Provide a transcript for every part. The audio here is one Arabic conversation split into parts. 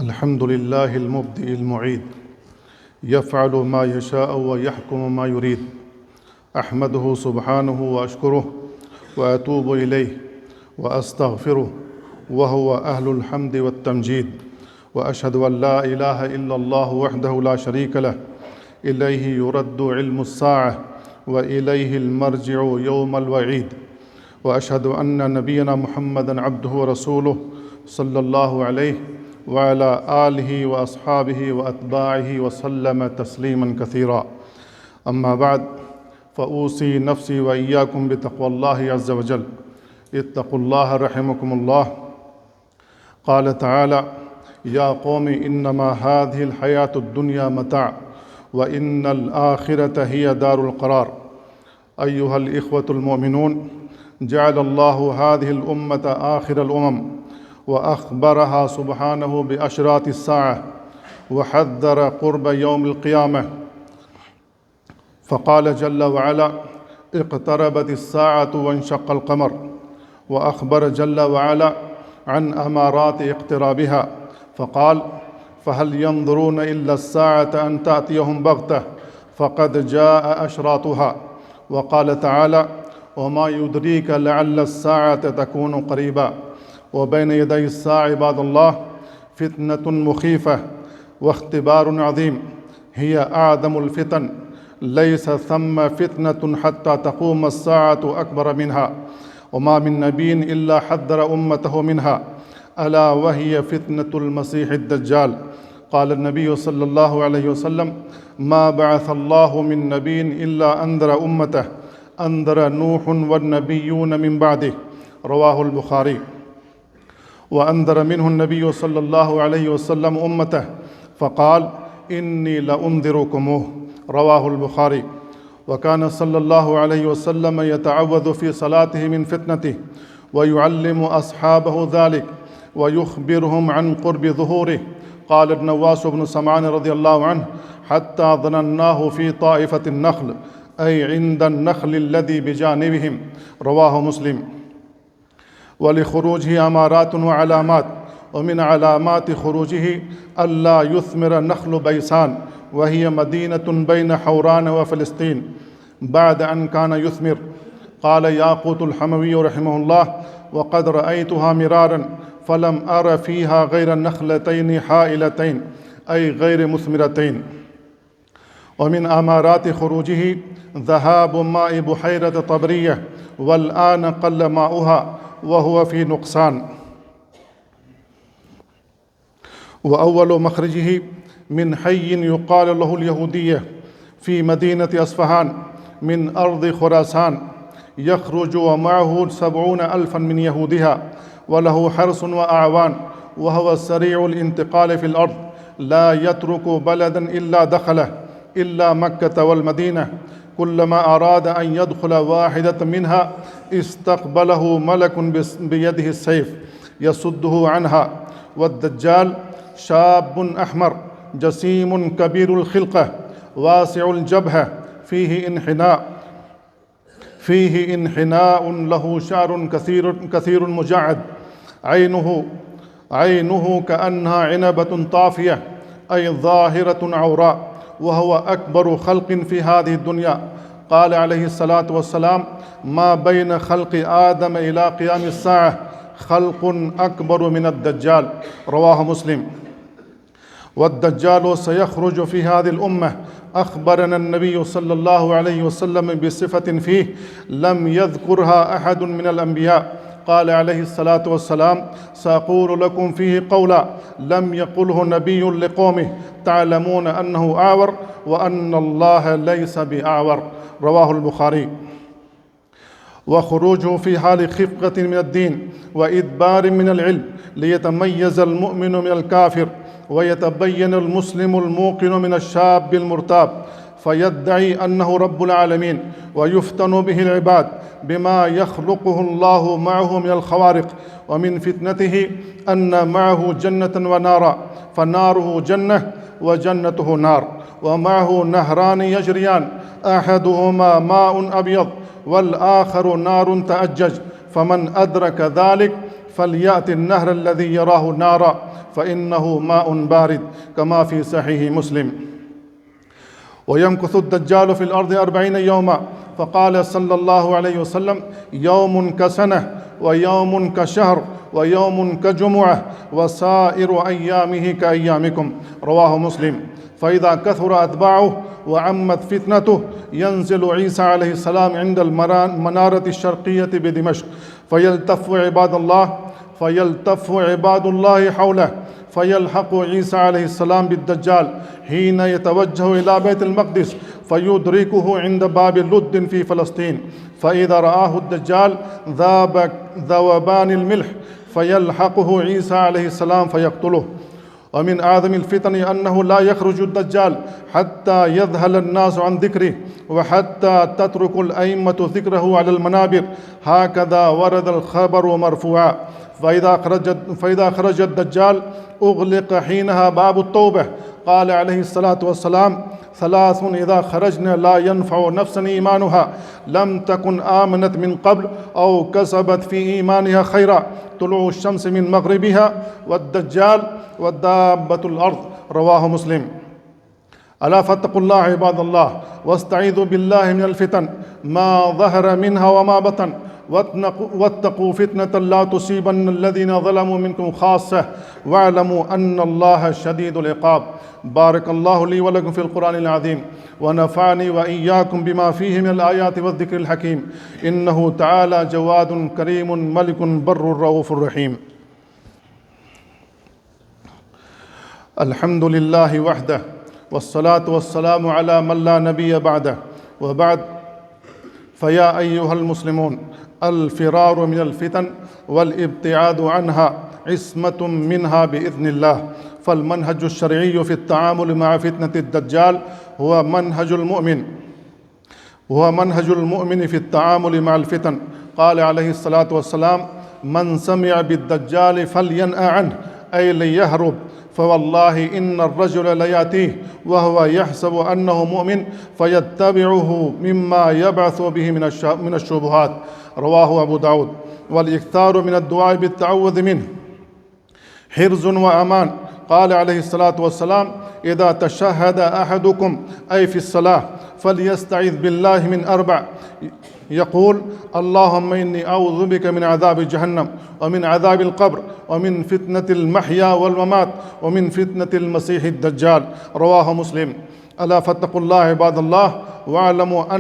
الحمد لله المبدئ المعيد يفعل ما يشاء ويحكم ما يريد. أحمده سبحانه وأشكره وأتوب إليه وأستغفره وهو أهل الحمد والتمجيد، وأشهد أن لا إله إلا الله وحده لا شريك له، إليه يرد علم الساعة وإليه المرجع يوم الوعيد. وأشهد أن نبينا محمدًا عبده ورسوله صلى الله عليه وعلى آله وأصحابه وأتباعه وسلم تسليمًا كثيرًا. أما بعد، فأوصي نفسي وإياكم بتقوى الله عز وجل. اتقوا الله رحمكم الله. قال تعالى: يا قوم إنما هذه الحياة الدنيا متاع وإن الآخرة هي دار القرار. أيها الإخوة المؤمنون، جعل الله هذه الأمة آخر الأمم، وأخبرها سبحانه بأشراط الساعة، وحذر قرب يوم القيامة، فقال جل وعلا: اقتربت الساعة وانشق القمر. وأخبر جل وعلا عن أمارات اقترابها، فقال: فهل ينظرون إلا الساعة أن تأتيهم بغتة فقد جاء أشراطها. وقال تعالى: وما يدريك لعل الساعة تكون قريبا. وبين يدي الساعة عباد الله فتنة مخيفة واختبار عظيم، هي أعظم الفتن، ليس ثم فتنة حتى تقوم الساعة أكبر منها، وما من نبي إلا حذر أمته منها، ألا وهي فتنة المسيح الدجال. قال النبي صلى الله عليه وسلم: ما بعث الله من نبي إلا أنذر أمته، أنذر نوح والنبيون من بعده. رواه البخاري. وأنذر منه النبي صلى الله عليه وسلم أمته فقال: إني لأنذركموه. رواه البخاري. وكان صلى الله عليه وسلم يتعوذ في صلاته من فتنته، ويعلم أصحابه ذلك ويخبرهم عن قرب ظهوره. قال النواس بن سمعان رضي الله عنه: حتى ظنناه في طائفة النخل، أي عند النخل الذي بجانبهم. رواه مسلم. ولخروجه أمارات وعلامات، ومن علامات خروجه ألا يثمر نخل بيسان، وهي مدينة بين حوران وفلسطين، بعد أن كان يثمر. قال ياقوت الحموي رحمه الله: وقد رأيتها مرارا فلم أر فيها غير النخلتين حائلتين، أي غير مثمرتين. ومن أمارات خروجه ذهاب ماء بحيرة طبرية، والآن قل ماؤها وهو في نقصان. وأول مخرجه من حي يقال له اليهودية في مدينة أصفهان من أرض خراسان، يخرج ومعه 70,000 من يهودها، وله حرس وأعوان، وهو سريع الانتقال في الأرض، لا يترك بلدا إلا دخله، إلا مكة والمدينة. كلما أراد أن يدخل واحدة منها استقبله ملك بيده السيف يصده عنها. والدجال شاب أحمر جسيم كبير الخلقة واسع الجبهة فيه انحناء له شعر كثير مجعد، عينه كأنها عنبة طافية، أي ظاهرة عوراء، وهو أكبر خلق في هذه الدنيا. قال عليه الصلاة والسلام: ما بين خلق آدم إلى قيام الساعة خلق أكبر من الدجال. رواه مسلم. والدجال سيخرج في هذه الأمة. أخبرنا النبي صلى الله عليه وسلم بصفة فيه لم يذكرها أحد من الأنبياء. قال عليه الصلاة والسلام: سأقول لكم فيه قولا لم يقله نبي لقومه، تعلمون أنه أعور وأن الله ليس بأعور. رواه البخاري. وخروجه في حال خفقة من الدين وإدبار من العلم، ليتميز المؤمن من الكافر، ويتبين المسلم الموقن من الشاب المرتاب، فيدعي أنه رب العالمين، ويفتن به العباد بما يخلقه الله معه من الخوارق. ومن فتنته أن معه جنة ونارا، فناره جنة وجنته نار، ومعه نهران يجريان، أحدهما ماء أبيض والآخر نار تأجج، فمن أدرك ذلك فليأت النهر الذي يراه نارا فإنه ماء بارد كما في صحيح مسلم. ويمكث الدجال في الأرض 40 يوما، فقال صلى الله عليه وسلم: يوم كسنة، ويوم كشهر، ويوم كجمعة، وسائر أيامه كأيامكم. رواه مسلم. فإذا كثر أتباعه وعمت فتنته ينزل عيسى عليه السلام عند المنارة الشرقية بدمشق، فيلتف عباد الله حوله، فيلحق عيسى عليه السلام بالدجال حين يتوجه إلى بيت المقدس، فيدركه عند باب لد في فلسطين، فإذا رآه الدجال ذاب ذوبان الملح، فيلحقه عيسى عليه السلام فيقتله. ومن أعظم الفتن أنه لا يخرج الدجال حتى يذهل الناس عن ذكره، وحتى تترك الأئمة ذكره على المنابر، هكذا ورد الخبر مرفوعا. فإذا خرج الدجال أغلق حينها باب التوبة. قال عليه الصلاة والسلام: 3 إذا خرجنا لا ينفع نفسا إيمانها لم تكن آمنت من قبل أو كسبت في إيمانها خيرا: طلوع الشمس من مغربها، والدجال، ودابة الأرض. رواه مسلم. ألا فاتقوا الله عباد الله، واستعيذوا بالله من الفتن ما ظهر منها وما بطن، واتقوا فتنة لا تصيبن الذين ظلموا منكم خاصة، واعلموا أن الله شديد العقاب. بارك الله لي ولكم في القرآن العظيم، ونفعني وإياكم بما فيه من الآيات والذكر الحكيم، إنه تعالى جواد كريم ملك بر رؤوف رحيم. الحمد لله وحده، والصلاة والسلام على من لا نبي بعده، وبعد. فيا أيها المسلمون، الفرار من الفتن والابتعاد عنها عصمة منها بإذن الله. فالمنهج الشرعي في التعامل مع فتنة الدجال هو منهج المؤمن في التعامل مع الفتن. قال عليه الصلاة والسلام: من سمع بالدجال فلينأ عنه، أي ليهرب، فوالله إن الرجل ليأتيه وهو يحسب أنه مؤمن فيتبعه مما يبعث به من الشبهات. رواه أبو داود. والإكثار من الدعاء بالتعوذ منه حرز وأمان. قال عليه الصلاة والسلام: إذا تشهد أحدكم أي في الصلاة فليستعذ بالله من 4، يقول: اللهم إني أعوذ بك من عذاب جهنم، ومن عذاب القبر، ومن فتنة المحيا والممات، ومن فتنة المسيح الدجال. رواه مسلم. ألا فاتقوا الله عباد الله، واعلموا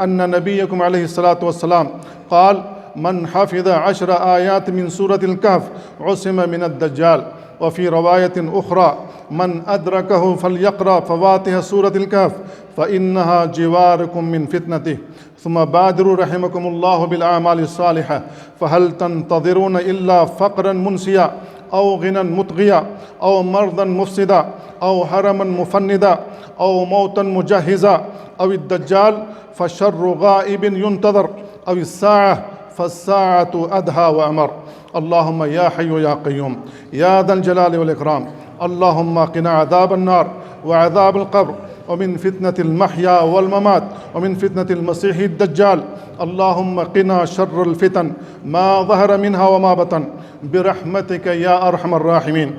أن نبيكم عليه الصلاة والسلام قال: من حفظ 10 آيات من سورة الكهف عصم من الدجال. وفي رواية أخرى: من أدركه فليقرأ فواتح سورة الكهف فإنها جواركم من فتنته. ثم بادروا رحمكم الله بالأعمال الصالحة، فهل تنتظرون إلا فقرا منسيا، أو غنى مطغيا، أو مرضا مفسدا، أو هرما مفندا، أو موتا مجهزا، أو الدجال فالشر غائب ينتظر، أو الساعة فالساعة أدهى وأمر. اللهم يا حي يا قيوم يا ذا الجلال والإكرام، اللهم قنا عذاب النار وعذاب القبر، ومن فتنة المحيا والممات، ومن فتنة المسيح الدجال. اللهم قنا شر الفتن ما ظهر منها وما بطن، برحمتك يا أرحم الراحمين.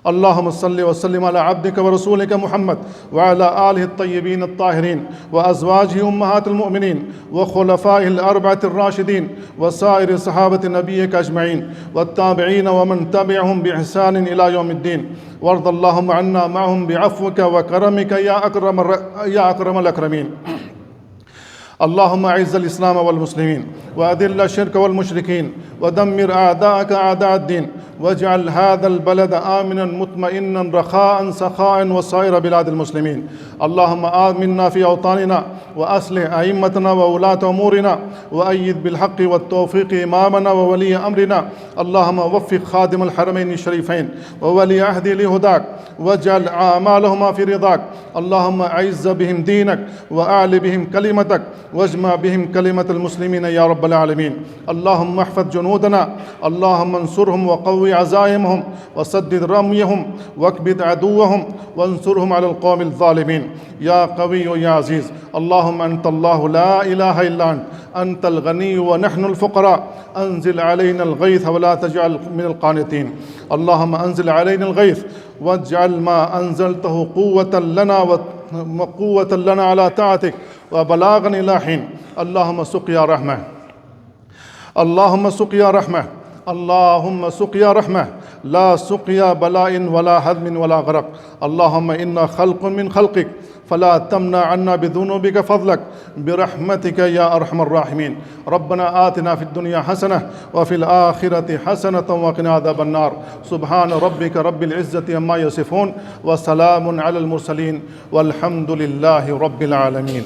اللهم صل وسلم على عبدك ورسولك محمد وعلى آله الطيبين الطاهرين، وأزواجه أمهات المؤمنين، وخلفائه الأربعة الراشدين، وسائر صحابة نبيك أجمعين، والتابعين ومن تبعهم بإحسان إلى يوم الدين. وارض اللهم عنا معهم بعفوك وكرمك يا أكرم الأكرمين. اللهم أعز الإسلام والمسلمين، وأذل الشرك والمشركين، ودمر أعداءك أعداء الدين، واجعل هذا البلد آمنا مطمئنا رخاء سخاء وسائر بلاد المسلمين. اللهم آمنا في أوطاننا، وأصلح أئمتنا وولاة أمورنا، وأيد بالحق والتوفيق إمامنا وولي أمرنا. اللهم وفق خادم الحرمين الشريفين وولي عهده لهداك، واجعل أعمالهما في رضاك. اللهم أعز بهم دينك، وأعل بهم كلمتك، واجمع بهم كلمة المسلمين يا رب العالمين. اللهم احفظ جنودنا، اللهم انصرهم وقوي وقوي عزائمهم وسدد رميهم واكبت عدوهم وانصرهم على القوم الظالمين يا قوي يا عزيز. اللهم أنت الله لا إله إلا أنت الغني ونحن الفقراء، أنزل علينا الغيث ولا تجعل من القانتين. اللهم أنزل علينا الغيث واجعل ما أنزلته قوة لنا على طاعتك وبلاغا إلى حين. اللهم سقيا رحمة، اللهم سقيا رحمة، اللهم سقيا رحمة، لا سقيا بلاء ولا هدم ولا غرق. اللهم إنا خلق من خلقك فلا تمنع عنا بذنوبك فضلك برحمتك يا أرحم الراحمين. ربنا آتنا في الدنيا حسنة وفي الآخرة حسنة وقنا عذاب النار. سبحان ربك رب العزة عما يصفون وسلام على المرسلين والحمد لله رب العالمين.